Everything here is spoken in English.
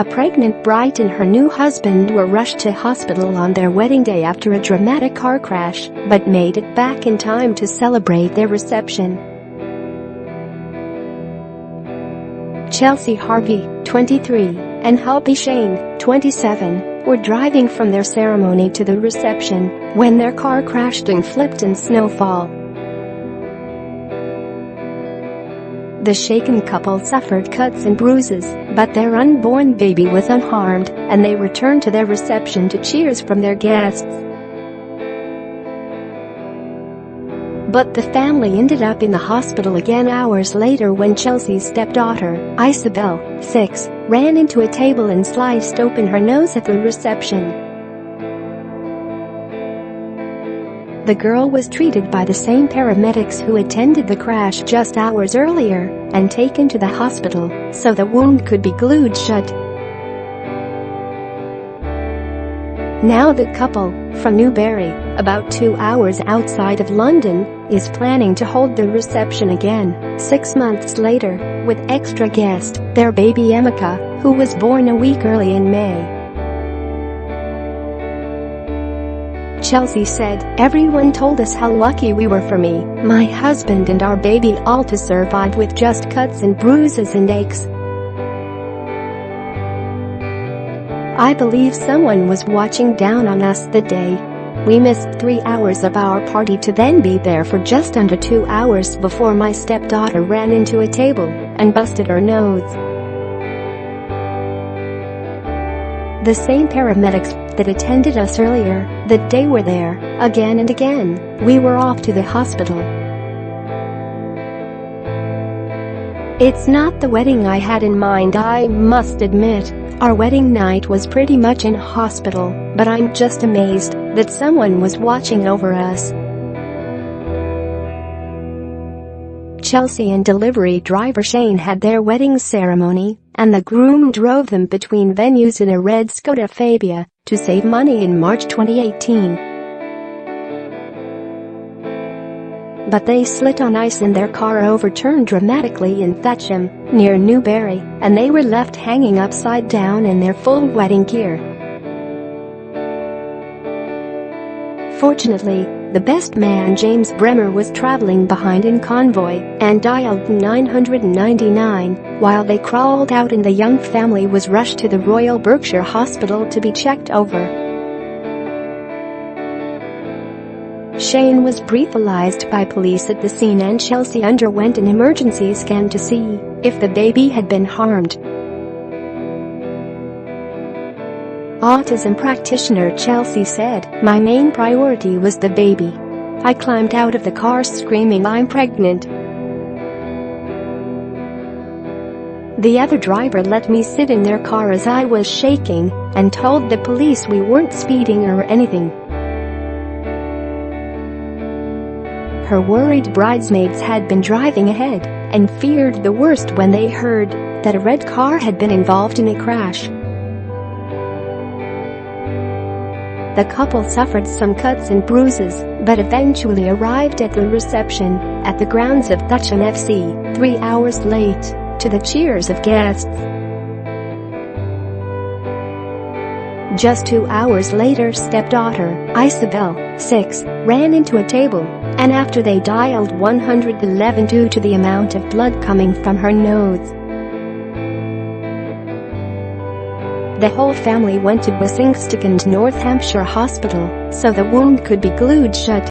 A pregnant bride and her new husband were rushed to hospital on their wedding day after a dramatic car crash, but made it back in time to celebrate their reception. Chelsea Harvey, 23, and hubby Shane, 27, were driving from their ceremony to the reception when their car crashed and flipped in snowfall. The shaken couple suffered cuts and bruises, but their unborn baby was unharmed, and they returned to their reception to cheers from their guests. But the family ended up in the hospital again hours later when Chelsea's stepdaughter, Isabell, 6, ran into a table and sliced open her nose at the reception. The girl was treated by the same paramedics who attended the crash just hours earlier and taken to the hospital so the wound could be glued shut. Now the couple, from Newbury, about 2 hours outside of London, is planning to hold the reception again 6 months later with extra guest, their baby Emica, who was born a week early in May. Chelsea said, "Everyone told us how lucky we were for me, my husband and our baby all to survive with just cuts and bruises and aches. I believe someone was watching down on us the day. We missed 3 hours of our party to then be there for just under 2 hours before my stepdaughter ran into a table and busted her nose." The same paramedics that attended us earlier that day were there again and again. We were off to the hospital. It's not the wedding I had in mind, I must admit. Our wedding night was pretty much in hospital, but I'm just amazed that someone was watching over us. Chelsea and delivery driver Shane had their wedding ceremony, and the groom drove them between venues in a red Skoda Fabia to save money in March 2018. But they slid on ice and their car overturned dramatically in Thatcham, near Newbury, and they were left hanging upside down in their full wedding gear. Fortunately, the best man James Bremner was traveling behind in convoy and dialed 999 while they crawled out, and the young family was rushed to the Royal Berkshire Hospital to be checked over. Shane was breathalyzed by police at the scene and Chelsea underwent an emergency scan to see if the baby had been harmed. Autism practitioner Chelsea said, "My main priority was the baby. I climbed out of the car screaming, 'I'm pregnant.' The other driver let me sit in their car as I was shaking and told the police we weren't speeding or anything." Her worried bridesmaids had been driving ahead and feared the worst when they heard that a red car had been involved in a crash. The couple suffered some cuts and bruises, but eventually arrived at the reception at the grounds of Thatcham FC 3 hours late, to the cheers of guests. Just 2 hours later, stepdaughter, Isabell, 6, ran into a table, and after they dialed 111 due to the amount of blood coming from her nose. The whole family went to Basingstoke and North Hampshire Hospital so the wound could be glued shut.